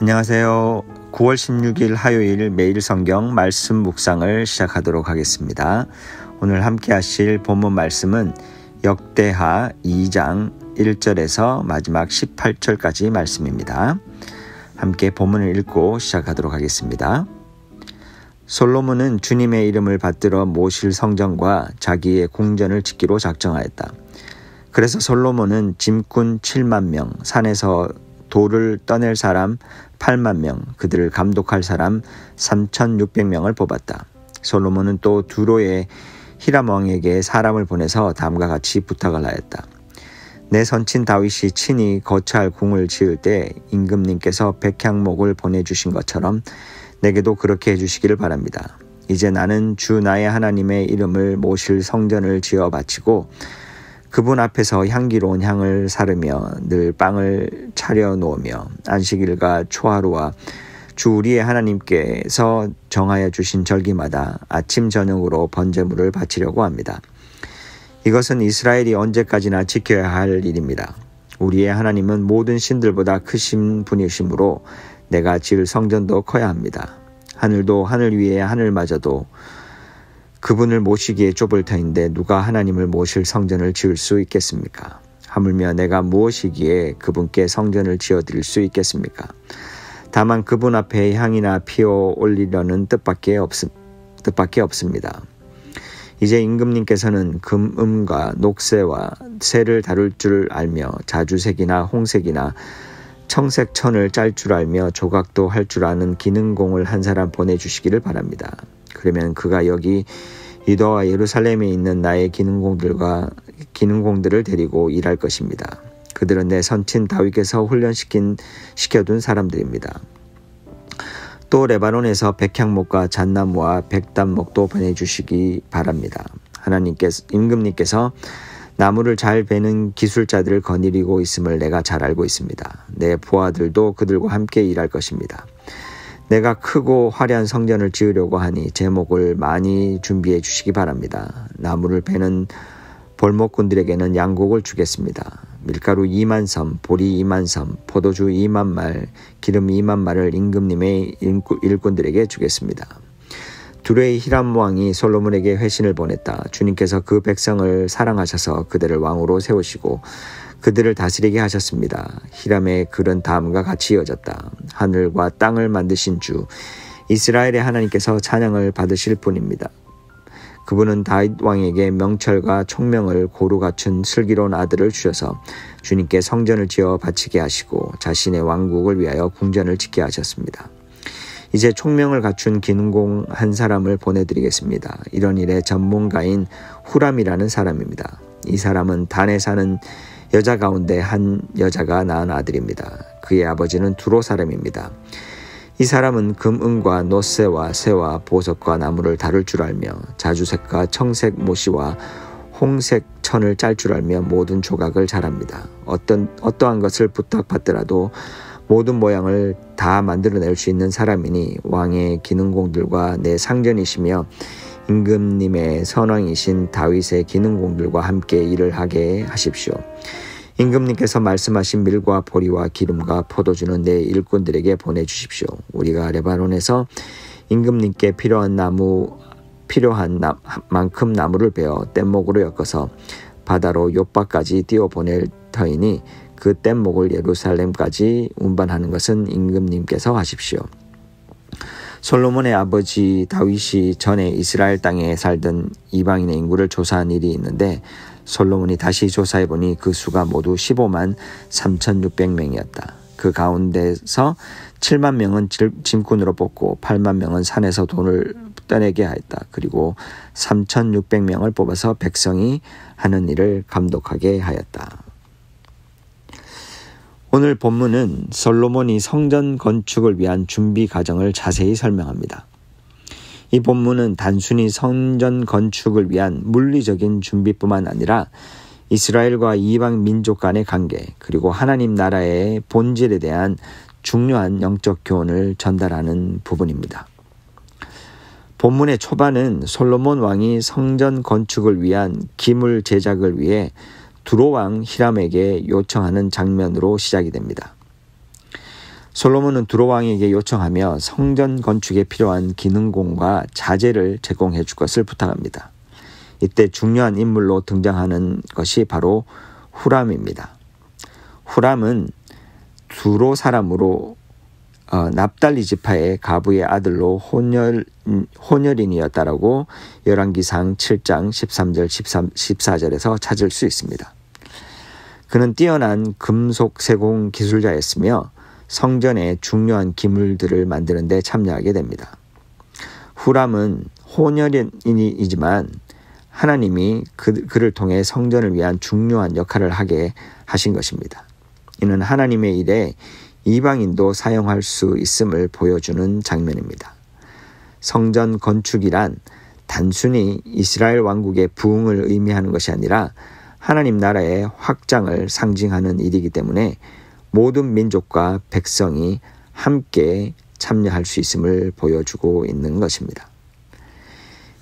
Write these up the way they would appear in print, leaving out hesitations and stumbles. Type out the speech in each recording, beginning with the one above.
안녕하세요. 9월 16일 화요일 매일 성경 말씀 묵상을 시작하도록 하겠습니다. 오늘 함께 하실 본문 말씀은 역대하 2장 1절에서 마지막 18절까지 말씀입니다. 함께 본문을 읽고 시작하도록 하겠습니다. 솔로몬은 주님의 이름을 받들어 모실 성전과 자기의 궁전을 짓기로 작정하였다. 그래서 솔로몬은 짐꾼 7만 명, 산에서 돌을 떠낼 사람 8만 명, 그들을 감독할 사람 3,600명을 뽑았다. 솔로몬은 또 두로의 히람 왕에게 사람을 보내서 다음과 같이 부탁을 하였다. 내 선친 다윗이 친히 거처할 궁을 지을 때 임금님께서 백향목을 보내주신 것처럼 내게도 그렇게 해주시기를 바랍니다. 이제 나는 주 나의 하나님의 이름을 모실 성전을 지어 바치고 그분 앞에서 향기로운 향을 사르며 늘 빵을 차려 놓으며 안식일과 초하루와 주 우리의 하나님께서 정하여 주신 절기마다 아침 저녁으로 번제물을 바치려고 합니다. 이것은 이스라엘이 언제까지나 지켜야 할 일입니다. 우리의 하나님은 모든 신들보다 크신 분이시므로 내가 지을 성전도 커야 합니다. 하늘도 하늘 위에 하늘마저도 그분을 모시기에 좁을 터인데 누가 하나님을 모실 성전을 지을 수 있겠습니까? 하물며 내가 무엇이기에 그분께 성전을 지어드릴 수 있겠습니까? 다만 그분 앞에 향이나 피워 올리려는 뜻밖에 없습니다. 이제 임금님께서는 금음과 녹새와 새를 다룰 줄 알며 자주색이나 홍색이나 청색 천을 짤 줄 알며 조각도 할 줄 아는 기능공을 한 사람 보내주시기를 바랍니다. 그러면 그가 여기 유다와 예루살렘에 있는 나의 기능공들을 데리고 일할 것입니다. 그들은 내 선친 다윗께서 시켜둔 사람들입니다. 또 레바논에서 백향목과 잣나무와 백단목도 보내주시기 바랍니다. 임금님께서 나무를 잘 베는 기술자들을 거느리고 있음을 내가 잘 알고 있습니다. 내 부하들도 그들과 함께 일할 것입니다. 내가 크고 화려한 성전을 지으려고 하니 제목을 많이 준비해 주시기 바랍니다. 나무를 베는 볼목꾼들에게는 양곡을 주겠습니다. 밀가루 2만 섬, 보리 2만 섬, 포도주 2만 말, 기름 2만 말을 임금님의 일꾼들에게 주겠습니다. 두로의 히람 왕이 솔로몬에게 회신을 보냈다. 주님께서 그 백성을 사랑하셔서 그들을 왕으로 세우시고 그들을 다스리게 하셨습니다. 히람의 글은 다음과 같이 이어졌다. 하늘과 땅을 만드신 주 이스라엘의 하나님께서 찬양을 받으실 분입니다. 그분은 다윗 왕에게 명철과 총명을 고루 갖춘 슬기로운 아들을 주셔서 주님께 성전을 지어 바치게 하시고 자신의 왕국을 위하여 궁전을 짓게 하셨습니다. 이제 총명을 갖춘 기능공 한 사람을 보내드리겠습니다. 이런 일의 전문가인 후람이라는 사람입니다. 이 사람은 단에 사는 여자 가운데 한 여자가 낳은 아들입니다. 그의 아버지는 두로 사람입니다. 이 사람은 금은과 노새와 새와 보석과 나무를 다룰 줄 알며 자주색과 청색 모시와 홍색 천을 짤 줄 알며 모든 조각을 잘합니다. 어떠한 것을 부탁받더라도 모든 모양을 다 만들어낼 수 있는 사람이니 왕의 기능공들과 내 상전이시며 임금님의 선왕이신 다윗의 기능공들과 함께 일을 하게 하십시오. 임금님께서 말씀하신 밀과 보리와 기름과 포도주는 내 일꾼들에게 보내주십시오. 우리가 레바논에서 임금님께 필요한 만큼 나무를 베어 뗏목으로 엮어서 바다로 욥바까지 띄워보낼 터이니 그 뗏목을 예루살렘까지 운반하는 것은 임금님께서 하십시오. 솔로몬의 아버지 다윗이 전에 이스라엘 땅에 살던 이방인의 인구를 조사한 일이 있는데 솔로몬이 다시 조사해보니 그 수가 모두 15만 3,600명이었다. 그 가운데서 7만 명은 짐꾼으로 뽑고 8만 명은 산에서 돈을 떠내게 하였다. 그리고 3,600명을 뽑아서 백성이 하는 일을 감독하게 하였다. 오늘 본문은 솔로몬이 성전 건축을 위한 준비 과정을 자세히 설명합니다. 이 본문은 단순히 성전 건축을 위한 물리적인 준비뿐만 아니라 이스라엘과 이방 민족 간의 관계 그리고 하나님 나라의 본질에 대한 중요한 영적 교훈을 전달하는 부분입니다. 본문의 초반은 솔로몬 왕이 성전 건축을 위한 기물 제작을 위해 두로 왕 히람에게 요청하는 장면으로 시작이 됩니다. 솔로몬은 두로 왕에게 요청하며 성전 건축에 필요한 기능공과 자재를 제공해 줄 것을 부탁합니다. 이때 중요한 인물로 등장하는 것이 바로 후람입니다. 후람은 두로 사람으로 납달리 지파의 가부의 아들로 혼혈인이었다라고 열왕기상 7장 13절 14절에서 찾을 수 있습니다. 그는 뛰어난 금속 세공 기술자였으며 성전의 중요한 기물들을 만드는 데 참여하게 됩니다. 후람은 혼혈인이지만 하나님이 그를 통해 성전을 위한 중요한 역할을 하게 하신 것입니다. 이는 하나님의 일에 이방인도 사용할 수 있음을 보여주는 장면입니다. 성전 건축이란 단순히 이스라엘 왕국의 부흥을 의미하는 것이 아니라 하나님 나라의 확장을 상징하는 일이기 때문에 모든 민족과 백성이 함께 참여할 수 있음을 보여주고 있는 것입니다.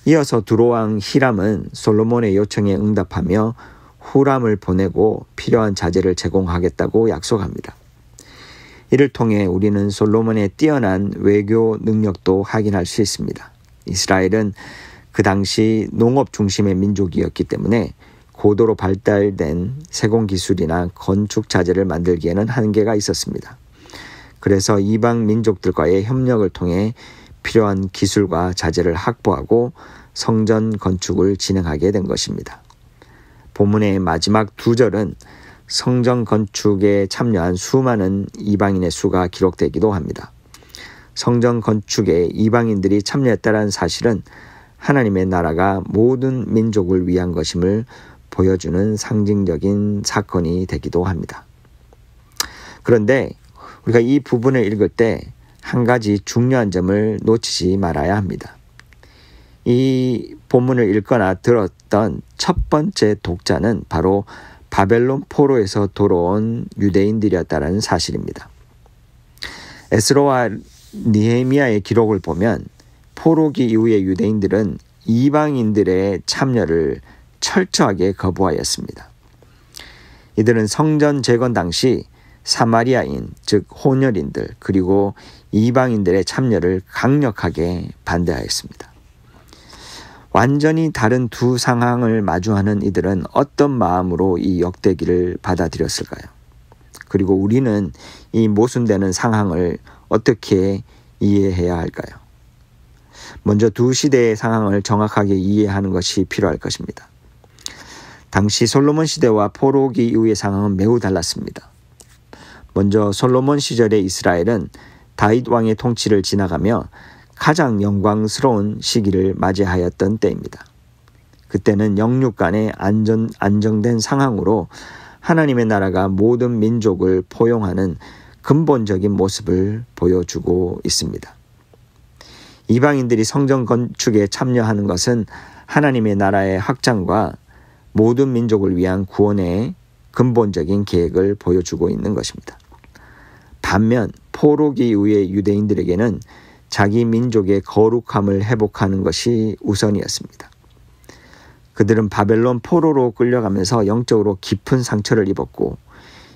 이어서 두로왕 히람은 솔로몬의 요청에 응답하며 후람을 보내고 필요한 자재를 제공하겠다고 약속합니다. 이를 통해 우리는 솔로몬의 뛰어난 외교 능력도 확인할 수 있습니다. 이스라엘은 그 당시 농업 중심의 민족이었기 때문에 고도로 발달된 세공 기술이나 건축 자재를 만들기에는 한계가 있었습니다. 그래서 이방 민족들과의 협력을 통해 필요한 기술과 자재를 확보하고 성전 건축을 진행하게 된 것입니다. 본문의 마지막 두 절은 성전 건축에 참여한 수많은 이방인의 수가 기록되기도 합니다. 성전 건축에 이방인들이 참여했다는 사실은 하나님의 나라가 모든 민족을 위한 것임을 보여주는 상징적인 사건이 되기도 합니다. 그런데 우리가 이 부분을 읽을 때 한 가지 중요한 점을 놓치지 말아야 합니다. 이 본문을 읽거나 들었던 첫 번째 독자는 바로 바벨론 포로에서 돌아온 유대인들이었다는 사실입니다. 에스라와 느헤미야의 기록을 보면 포로기 이후의 유대인들은 이방인들의 참여를 철저하게 거부하였습니다. 이들은 성전 재건 당시 사마리아인, 즉 혼혈인들 그리고 이방인들의 참여를 강력하게 반대하였습니다. 완전히 다른 두 상황을 마주하는 이들은 어떤 마음으로 이 역대기를 받아들였을까요? 그리고 우리는 이 모순되는 상황을 어떻게 이해해야 할까요? 먼저 두 시대의 상황을 정확하게 이해하는 것이 필요할 것입니다. 당시 솔로몬 시대와 포로기 이후의 상황은 매우 달랐습니다. 먼저 솔로몬 시절의 이스라엘은 다윗 왕의 통치를 지나가며 가장 영광스러운 시기를 맞이하였던 때입니다. 그때는 영육 간의 안정된 상황으로 하나님의 나라가 모든 민족을 포용하는 근본적인 모습을 보여주고 있습니다. 이방인들이 성전 건축에 참여하는 것은 하나님의 나라의 확장과 모든 민족을 위한 구원의 근본적인 계획을 보여주고 있는 것입니다. 반면 포로기 이후의 유대인들에게는 자기 민족의 거룩함을 회복하는 것이 우선이었습니다. 그들은 바벨론 포로로 끌려가면서 영적으로 깊은 상처를 입었고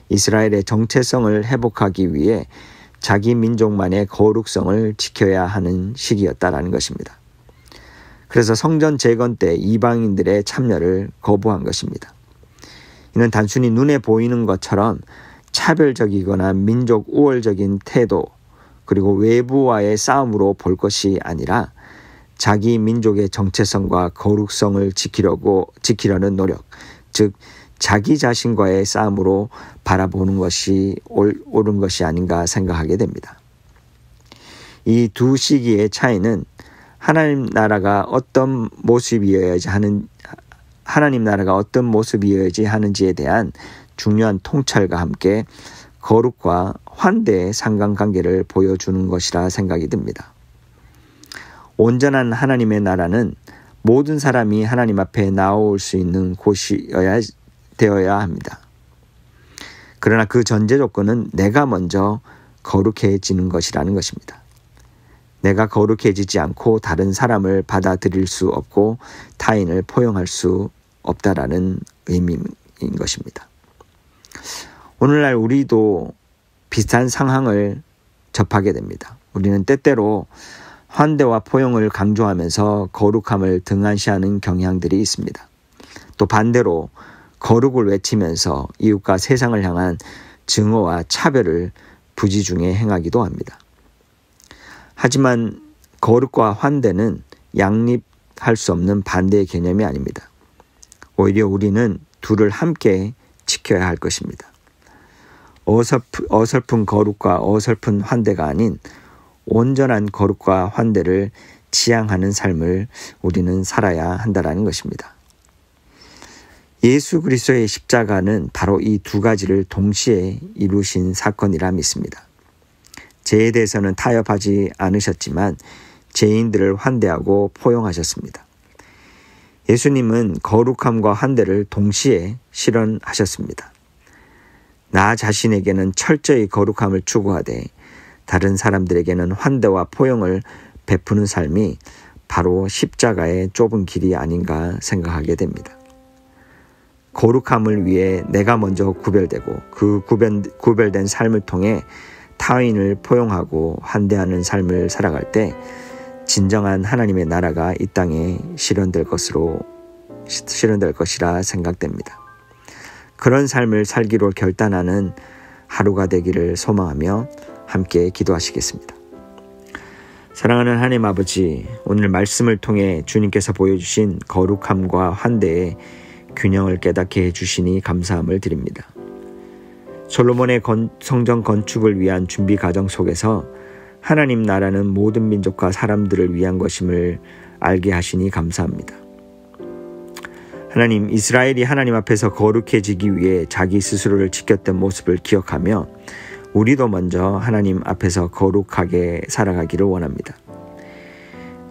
이스라엘의 정체성을 회복하기 위해 자기 민족만의 거룩성을 지켜야 하는 시기였다라는 것입니다. 그래서 성전 재건 때 이방인들의 참여를 거부한 것입니다. 이는 단순히 눈에 보이는 것처럼 차별적이거나 민족 우월적인 태도 그리고 외부와의 싸움으로 볼 것이 아니라 자기 민족의 정체성과 거룩성을 지키려는 노력, 즉 자기 자신과의 싸움으로 바라보는 것이 옳은 것이 아닌가 생각하게 됩니다. 이 두 시기의 차이는 하나님 나라가 어떤 모습이어야지 하는지에 대한 중요한 통찰과 함께 거룩과 환대의 상관관계를 보여주는 것이라 생각이 듭니다. 온전한 하나님의 나라는 모든 사람이 하나님 앞에 나올 수 있는 되어야 합니다. 그러나 그 전제 조건은 내가 먼저 거룩해지는 것이라는 것입니다. 내가 거룩해지지 않고 다른 사람을 받아들일 수 없고 타인을 포용할 수 없다라는 의미인 것입니다. 오늘날 우리도 비슷한 상황을 접하게 됩니다. 우리는 때때로 환대와 포용을 강조하면서 거룩함을 등한시하는 경향들이 있습니다. 또 반대로 거룩을 외치면서 이웃과 세상을 향한 증오와 차별을 부지중에 행하기도 합니다. 하지만 거룩과 환대는 양립할 수 없는 반대의 개념이 아닙니다. 오히려 우리는 둘을 함께 지켜야 할 것입니다. 어설픈 거룩과 어설픈 환대가 아닌 온전한 거룩과 환대를 지향하는 삶을 우리는 살아야 한다는 것입니다. 예수 그리스도의 십자가는 바로 이 두 가지를 동시에 이루신 사건이라 믿습니다. 죄에 대해서는 타협하지 않으셨지만 죄인들을 환대하고 포용하셨습니다. 예수님은 거룩함과 환대를 동시에 실현하셨습니다. 나 자신에게는 철저히 거룩함을 추구하되 다른 사람들에게는 환대와 포용을 베푸는 삶이 바로 십자가의 좁은 길이 아닌가 생각하게 됩니다. 거룩함을 위해 내가 먼저 구별되고 그 구별된 삶을 통해 타인을 포용하고 환대하는 삶을 살아갈 때 진정한 하나님의 나라가 이 땅에 실현될 것이라 생각됩니다. 그런 삶을 살기로 결단하는 하루가 되기를 소망하며 함께 기도하시겠습니다. 사랑하는 하나님 아버지, 오늘 말씀을 통해 주님께서 보여주신 거룩함과 환대의 균형을 깨닫게 해주시니 감사함을 드립니다. 솔로몬의 성전 건축을 위한 준비 과정 속에서 하나님 나라는 모든 민족과 사람들을 위한 것임을 알게 하시니 감사합니다. 하나님, 이스라엘이 하나님 앞에서 거룩해지기 위해 자기 스스로를 지켰던 모습을 기억하며 우리도 먼저 하나님 앞에서 거룩하게 살아가기를 원합니다.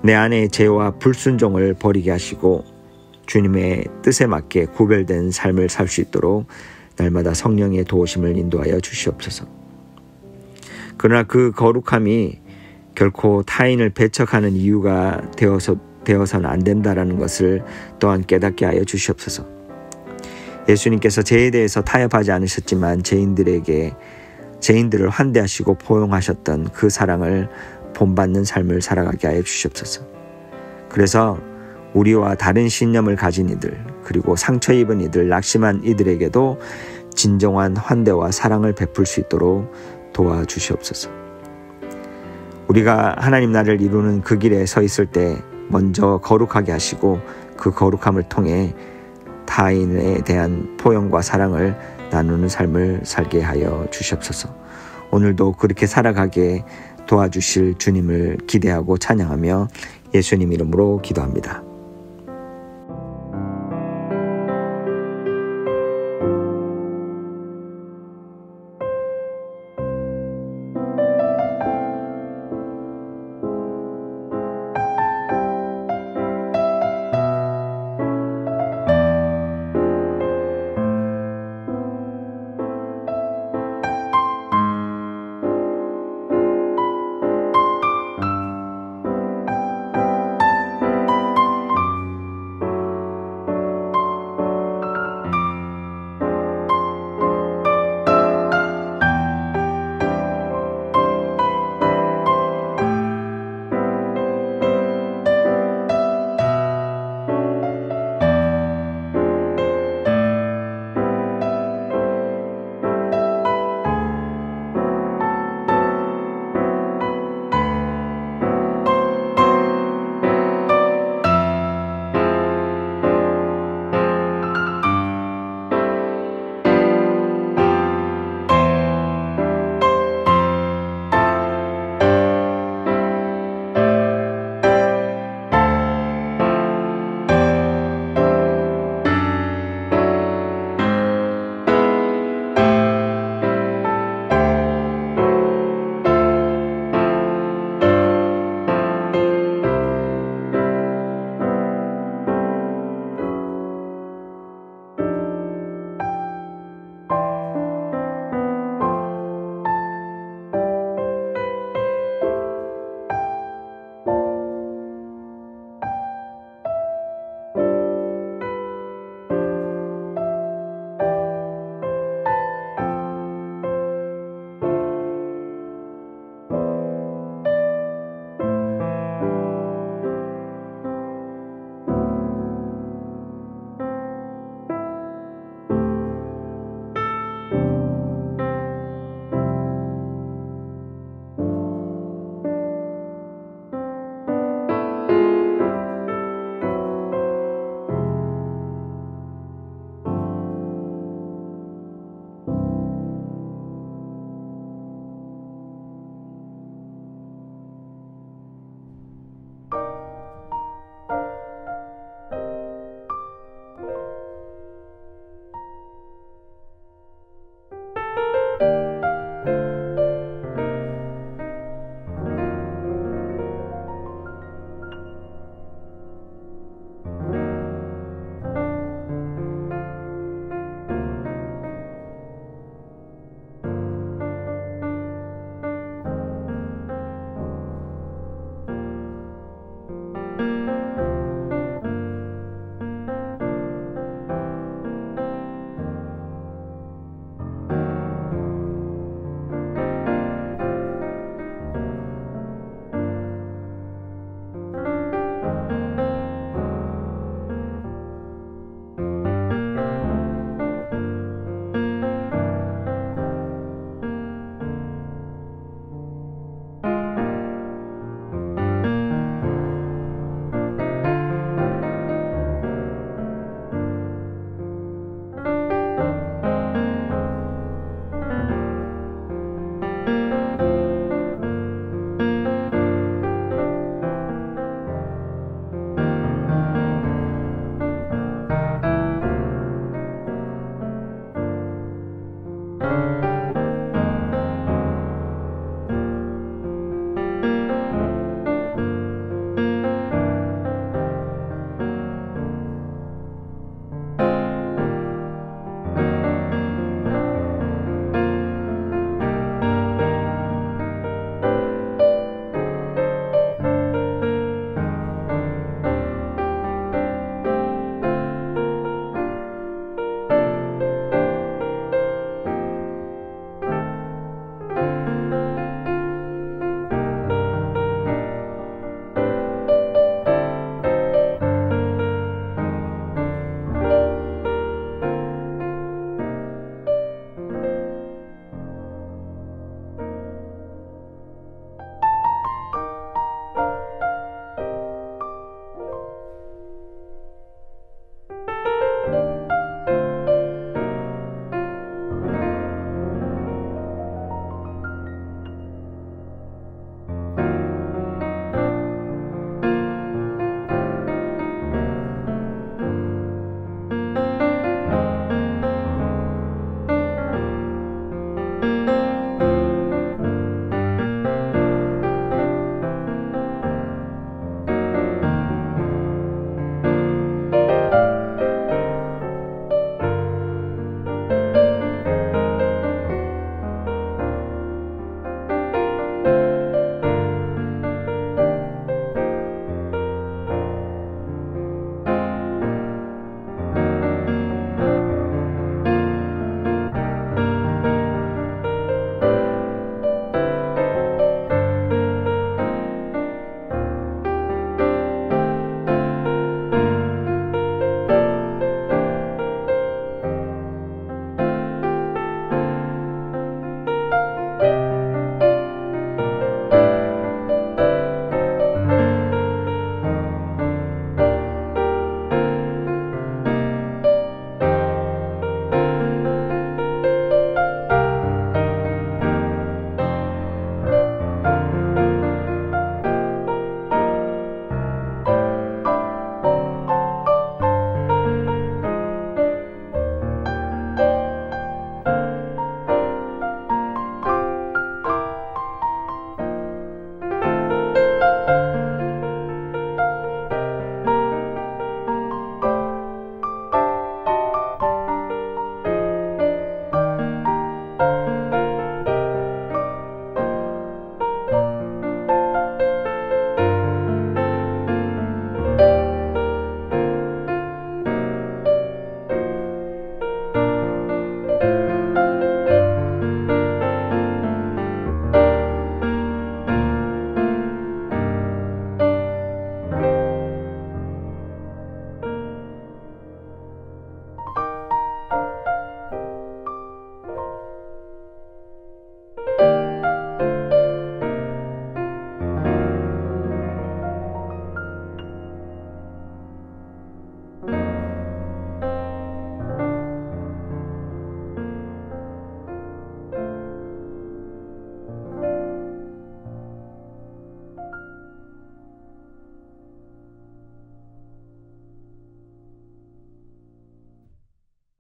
내 안의 죄와 불순종을 버리게 하시고 주님의 뜻에 맞게 구별된 삶을 살 수 있도록 날마다 성령의 도우심을 인도하여 주시옵소서. 그러나 그 거룩함이 결코 타인을 배척하는 이유가 되어서는 안 된다라는 것을 또한 깨닫게 하여 주시옵소서. 예수님께서 죄에 대해서 타협하지 않으셨지만 죄인들을 환대하시고 포용하셨던 그 사랑을 본받는 삶을 살아가게 하여 주시옵소서. 그래서 우리와 다른 신념을 가진 이들, 그리고 상처 입은 이들, 낙심한 이들에게도 진정한 환대와 사랑을 베풀 수 있도록 도와주시옵소서. 우리가 하나님 나라를 이루는 그 길에 서 있을 때 먼저 거룩하게 하시고 그 거룩함을 통해 타인에 대한 포용과 사랑을 나누는 삶을 살게 하여 주시옵소서. 오늘도 그렇게 살아가게 도와주실 주님을 기대하고 찬양하며 예수님 이름으로 기도합니다.